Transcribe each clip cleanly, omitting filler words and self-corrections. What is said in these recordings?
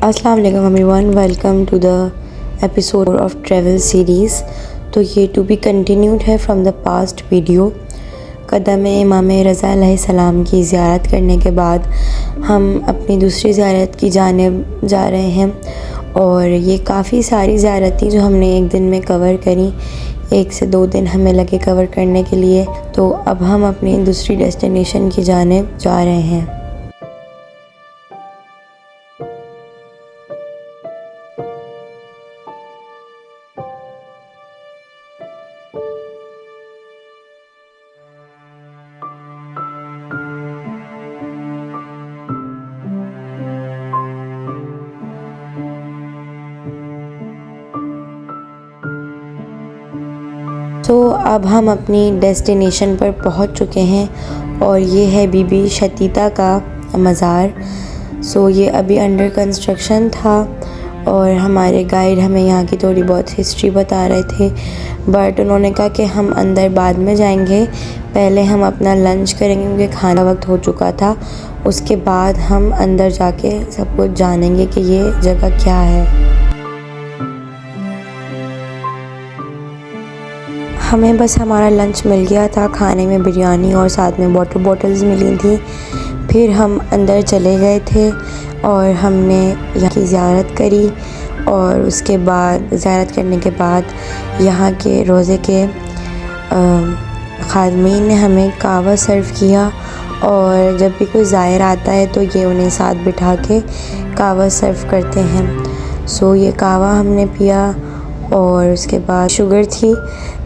अस्सलाम वालेकुम everyone, welcome to the episode of travel series. तो ये टू बी कंटिन्यूड है from the past video. Qadam Imam Raza अलैहिस्सलाम की ज़ियारत करने के बाद हम अपनी दूसरी ज़ियारत की जानिब जा रहे हैं और ये काफ़ी सारी ज़ियारत थी जो हमने एक दिन में कवर करी। 1 से 2 दिन हमें लगे कवर करने के लिए। तो अब हम अपनी दूसरी डेस्टिनेशन की जानिब जा रहे हैं। तो अब हम अपनी डेस्टिनेशन पर पहुंच चुके हैं और ये है बीबी शतीता का मज़ार। सो ये अभी अंडर कंस्ट्रक्शन था और हमारे गाइड हमें यहाँ की थोड़ी बहुत हिस्ट्री बता रहे थे, बट उन्होंने कहा कि हम अंदर बाद में जाएंगे, पहले हम अपना लंच करेंगे क्योंकि खाना वक्त हो चुका था। उसके बाद हम अंदर जाके सब कुछ जानेंगे कि ये जगह क्या है। हमें बस हमारा लंच मिल गया था, खाने में बिरयानी और साथ में वाटर बॉटल्स मिली थी। फिर हम अंदर चले गए थे और हमने यहाँ की ज़ियारत करी और उसके बाद ज़ियारत करने के बाद यहाँ के रोज़े के खादमीन ने हमें कहवा सर्व किया और जब भी कोई ज़ायर आता है तो ये उन्हें साथ बिठा के कहवा सर्व करते हैं। सो ये कहवा हमने पिया और उसके बाद शुगर थी,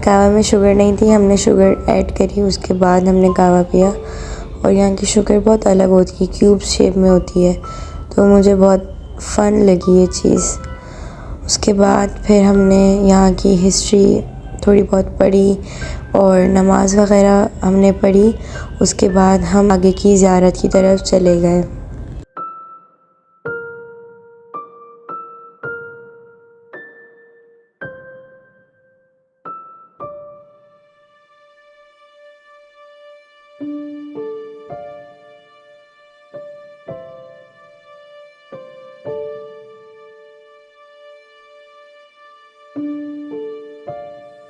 कहवा में शुगर नहीं थी, हमने शुगर ऐड करी। उसके बाद हमने कहवा पिया और यहाँ की शुगर बहुत अलग होती है, क्यूब शेप में होती है, तो मुझे बहुत फ़न लगी ये चीज़। उसके बाद फिर हमने यहाँ की हिस्ट्री थोड़ी बहुत पढ़ी और नमाज़ वग़ैरह हमने पढ़ी। उसके बाद हम आगे की ज़ियारत की तरफ चले गए।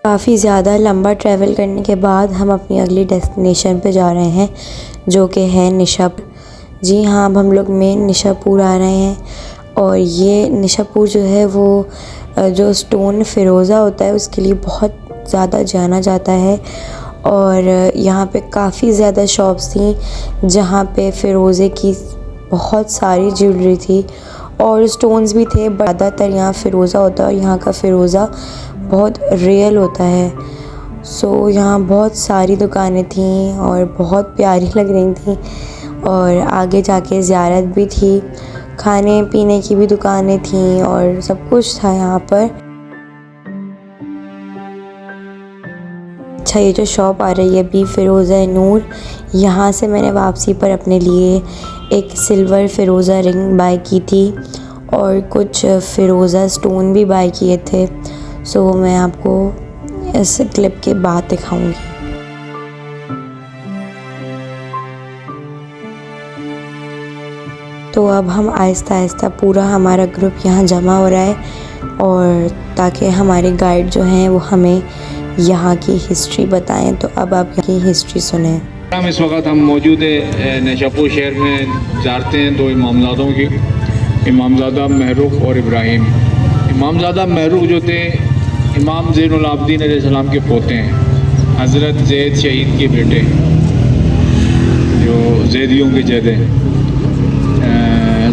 काफ़ी ज़्यादा लंबा ट्रैवल करने के बाद हम अपनी अगली डेस्टिनेशन पे जा रहे हैं जो कि है निशापुर। जी हाँ, अब हम लोग मेन निशापुर आ रहे हैं और ये निशापुर जो है वो जो स्टोन फ़िरोज़ा होता है उसके लिए बहुत ज़्यादा जाना जाता है और यहाँ पे काफ़ी ज़्यादा शॉप्स थी जहाँ पे फ़िरोज़े की बहुत सारी ज्वेलरी थी और स्टोन्स भी थे। ज़्यादातर यहाँ फ़िरोज़ा होता है और यहाँ का फ़िरोज़ा बहुत रियल होता है। सो यहाँ बहुत सारी दुकानें थीं और बहुत प्यारी लग रही थी और आगे जाके ज़ियारत भी थी, खाने पीने की भी दुकानें थीं और सब कुछ था यहाँ पर। अच्छा, ये जो शॉप आ रही है बी फ़िरोज़ा नूर, यहाँ से मैंने वापसी पर अपने लिए एक सिल्वर फ़िरोज़ा रिंग बाय की थी और कुछ फ़िरोज़ा स्टोन भी बाय किए थे। सो मैं आपको इस क्लिप के बाद दिखाऊंगी। तो अब हम आहिस्ता आहिस्ता पूरा हमारा ग्रुप यहाँ जमा हो रहा है और ताकि हमारे गाइड जो हैं वो हमें यहाँ की हिस्ट्री बताएं। तो अब आप यहाँ की हिस्ट्री सुने। इस वक्त हम मौजूद है निशापुर शहर में जाते हैं दो इमामज़ादों की, इमामज़ादा महरुख और इब्राहिम। इमामज़ादा महरुख जो थे इमाम ज़ैनुल आबिदीन अलैहिस्सलाम के पोते हैं, हज़रत ज़ैद शहीद के बेटे जो ज़ैदियों के जद हैं।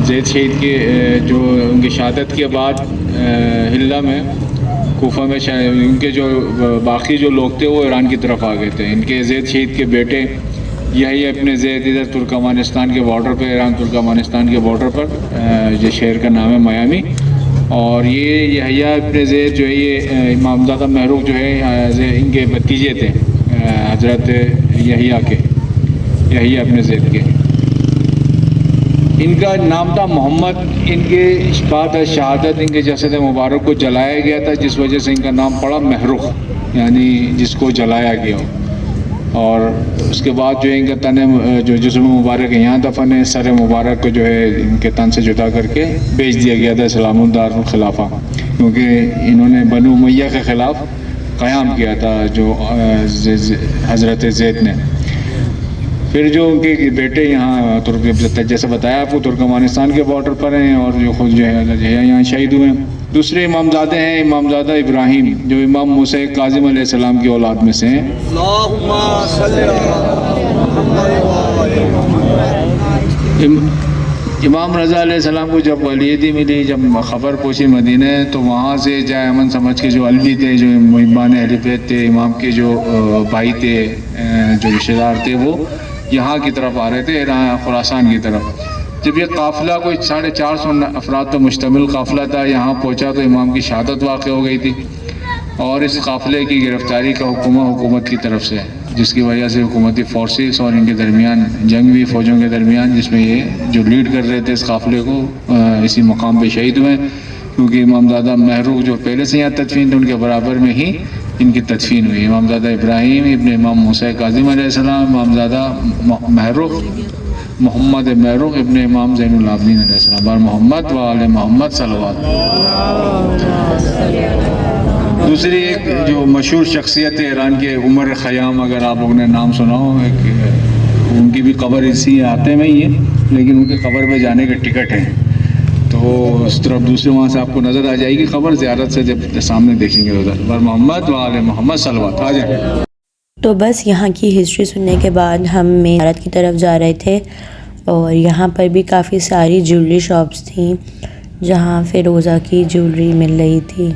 ज़ैद शहीद के जो उनकी शहादत के बाद हिल्ला में कोफा में उनके जो बाकी जो लोग थे वो ईरान की तरफ आ गए थे। इनके ज़ैद शहीद के बेटे यही अपने ज़ैद इधर तुर्कमानिस्तान के बॉर्डर पर, ईरान तुर्कमानिस्तान के बॉर्डर पर, जो शहर का नाम है मियामी, और ये यहया अपने ज़ैद जो है ये इमामज़ादा महरुख जो है इनके भतीजे थे हज़रत यहया के, यहया अपने ज़ैद के। इनका नाम था मोहम्मद। इनके बाद शहादत इनके जसद मुबारक को जलाया गया था जिस वजह से इनका नाम पड़ा महरुख, यानी जिसको जलाया गया हो। और उसके बाद जो है इनका तन जो जिस्म मुबारक है यहाँ दफन है, सर मुबारक को जो है इनके तन से जुदा करके बेच दिया गया था इस्लामुल दारुल खिलाफा, क्योंकि इन्होंने बनु उमैया के ख़िलाफ़ क़याम किया था जो हज़रत ज़ैद ने। फिर जो उनके बेटे यहाँ जैसे बताया आपको तुर्कमानिस्तान के बॉर्डर पर हैं और जो खुद जो है यहाँ शहीद हुए हैं। दूसरे इमामज़ादे हैं इमामज़ादा इब्राहीम जो इमाम मूसा काज़िम अलैहिस्सलाम की औलाद में से हैं। इमाम रज़ा अलैहिस्सलाम को जब वलीदी मिली, जब ख़बर पहुँची मदीने, तो वहाँ से जाए अमन समझ के जो अलवी थे, जो मुहिबान अहले बैत थे, इमाम के जो भाई थे, जो रिश्तेदार थे, वो यहाँ की तरफ आ रहे थे, खुरासान की तरफ। जब ये काफ़िला कोई 450 अफराद पर मुश्तमिल काफ़िला था, यहाँ पहुँचा तो इमाम की शहादत वाक़ हो गई थी और इस काफ़िले की गिरफ़्तारी का हुकूमत की तरफ से, जिसकी वजह से हुकूमती फोर्सेस और इनके दरमियान जंग भी फ़ौजों के दरमियान, जिसमें ये जो लीड कर रहे थे इस काफ़िले को, इसी मकाम पे शहीद हुए, क्योंकि इमामज़ादा महरूक जो पहले से यहाँ तदफीन थे उनके बराबर में ही इनकी तदफीन हुई। इमामज़ादा इब्राहीम इब्न इमाम मूसा काज़िम अलैहिस्सलाम, इमामज़ादा महरूक मोहम्मद महरूक इब्न इमाम ज़ैनुल आबिदीन अलैहिस्सलाम, और मोहम्मद व आले मोहम्मद सल्लल्लाहु अलैहि। दूसरी एक जो मशहूर शख्सियत है ईरान के, उमर ख़याम, अगर आप लोगों ने नाम सुना हो, उनकी भी कब्र इसी अहाते में ही है, लेकिन उनकी कब्र पे जाने के टिकट हैं, तो उस तरफ दूसरे वहाँ से आपको नज़र आ जाएगी खबर, ज़ियारत से जब सामने देखेंगे उधर, वर मोहम्मद व आले मोहम्मद सल्लल्लाहु अलैहि वसल्लम। आ जाए। तो बस यहाँ की हिस्ट्री सुनने के बाद हम ज़ियारत की तरफ जा रहे थे और यहाँ पर भी काफ़ी सारी ज्वेलरी शॉप्स थी जहाँ फ़िरोज़ा की ज्वेलरी मिल रही थी।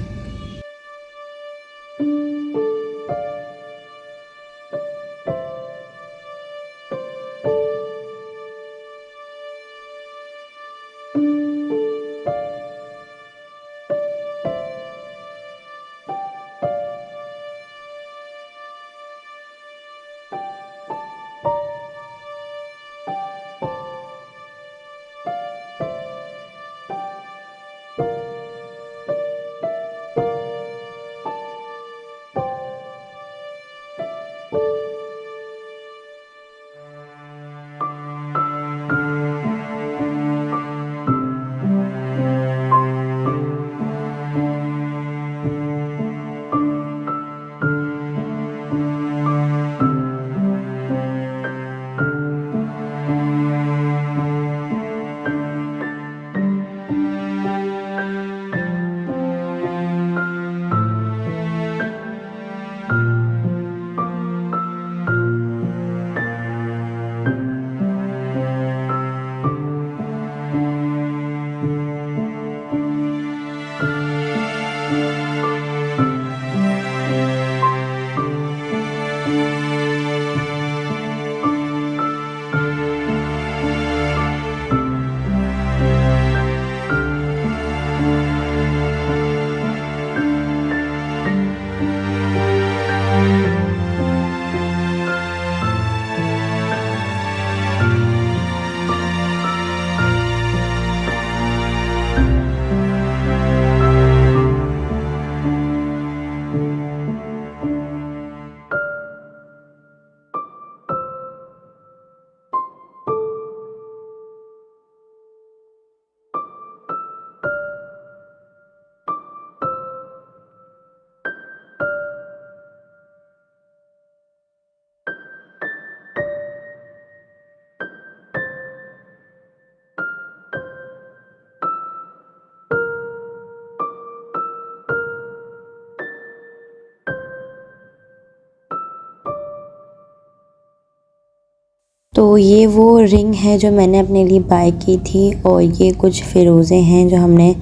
तो ये वो रिंग है जो मैंने अपने लिए बाय की थी और ये कुछ फ़िरोज़े हैं जो हमने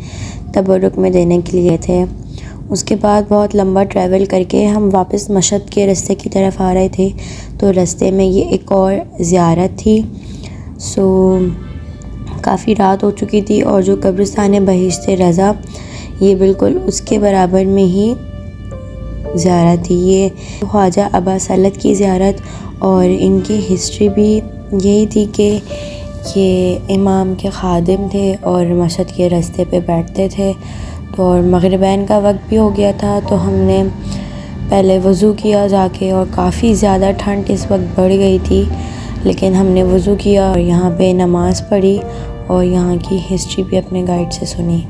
तबरुक में देने के लिए थे। उसके बाद बहुत लंबा ट्रैवल करके हम वापस मशहद के रास्ते की तरफ आ रहे थे, तो रास्ते में ये एक और ज़ियारत थी। काफ़ी रात हो चुकी थी और जो कब्रिस्तान बहिश्त रज़ा ये बिल्कुल उसके बराबर में ही ज़ियारत थी। ये ख्वाजा अब्बा सल्लत की ज़ियारत और इनकी हिस्ट्री भी यही थी कि ये इमाम के खादिम थे और मशहद के रास्ते पे बैठते थे। तो और मगरिबैन का वक्त भी हो गया था, तो हमने पहले वज़ू किया जाके और काफ़ी ज़्यादा ठंड इस वक्त बढ़ गई थी, लेकिन हमने वज़ू किया और यहाँ पे नमाज़ पढ़ी और यहाँ की हिस्ट्री भी अपने गाइड से सुनी।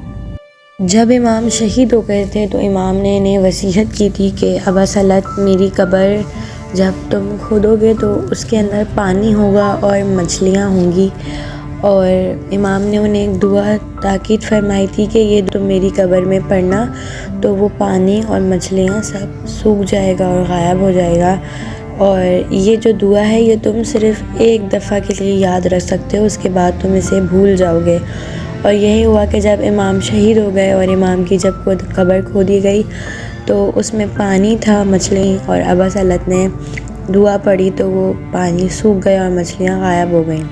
जब इमाम शहीद हो गए थे तो इमाम ने इन्हें वसीयत की थी कि अबा सलत, मेरी कब्र जब तुम खोदोगे तो उसके अंदर पानी होगा और मछलियाँ होंगी। और इमाम ने उन्हें एक दुआ ताकीद फरमाई थी कि ये तुम मेरी कब्र में पढ़ना तो वो पानी और मछलियाँ सब सूख जाएगा और ग़ायब हो जाएगा। और ये जो दुआ है ये तुम सिर्फ़ एक दफ़ा के लिए याद रख सकते हो, उसके बाद तुम इसे भूल जाओगे। और यही हुआ कि जब इमाम शहीद हो गए और इमाम की जब कब्र खोदी गई तो उसमें पानी था, मछली, और अबा सलत ने दुआ पढ़ी तो वो पानी सूख गया और मछलियाँ ग़ायब हो गईं।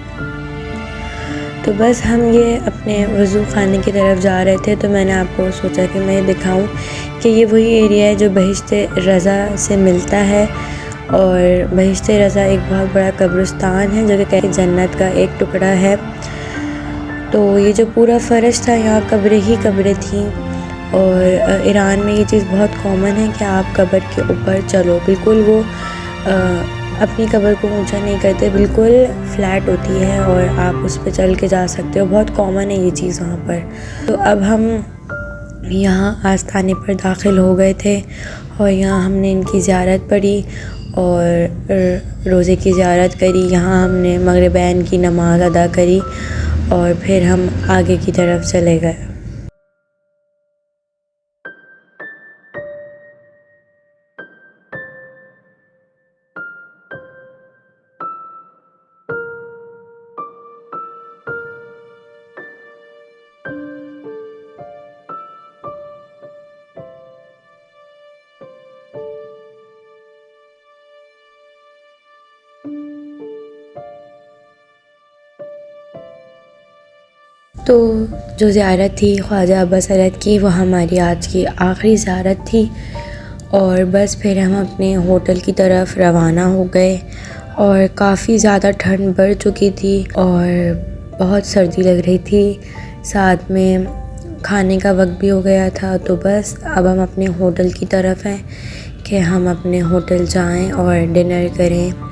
तो बस हम ये अपने वज़ू खाने की तरफ जा रहे थे तो मैंने आपको सोचा कि मैं दिखाऊं कि ये वही एरिया है जो बहिश्ते रज़ा से मिलता है। और बहिश्ते रज़ा एक बहुत बड़ा कब्रिस्तान है जो कि जन्नत का एक टुकड़ा है। तो ये जो पूरा फ़र्श था यहाँ कब्रें ही कब्रें थीं। और ईरान में ये चीज़ बहुत कॉमन है कि आप कब्र के ऊपर चलो, बिल्कुल वो अपनी कब्र को ऊंचा नहीं करते, बिल्कुल फ्लैट होती है और आप उस पर चल के जा सकते हो। बहुत कॉमन है ये चीज़ वहाँ पर। तो अब हम यहाँ आस्थाने पर दाखिल हो गए थे और यहाँ हमने इनकी ज़ियारत पढ़ी और रोज़े की ज़ियारत करी। यहाँ हमने मगरिबैन की नमाज़ अदा करी और फिर हम आगे की तरफ चले गए। तो जो ज़ियारत थी ख्वाजा अबा सलत की, वो हमारी आज की आखिरी ज़ियारत थी। और बस फिर हम अपने होटल की तरफ रवाना हो गए और काफ़ी ज़्यादा ठंड बढ़ चुकी थी और बहुत सर्दी लग रही थी, साथ में खाने का वक्त भी हो गया था। तो बस अब हम अपने होटल की तरफ हैं कि हम अपने होटल जाएं और डिनर करें।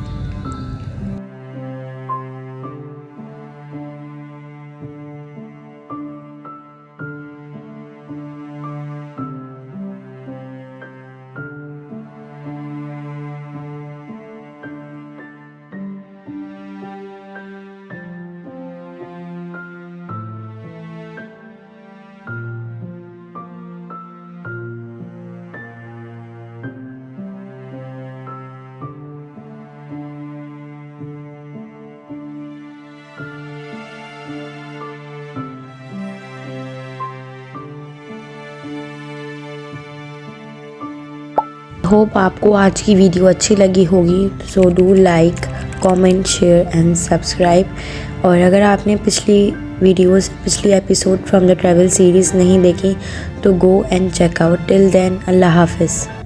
होप आपको आज की वीडियो अच्छी लगी होगी। So do like, comment, share and subscribe. और अगर आपने पिछली episode from the travel series नहीं देखी तो go and check out. Till then, अल्लाह हाफ़िज़।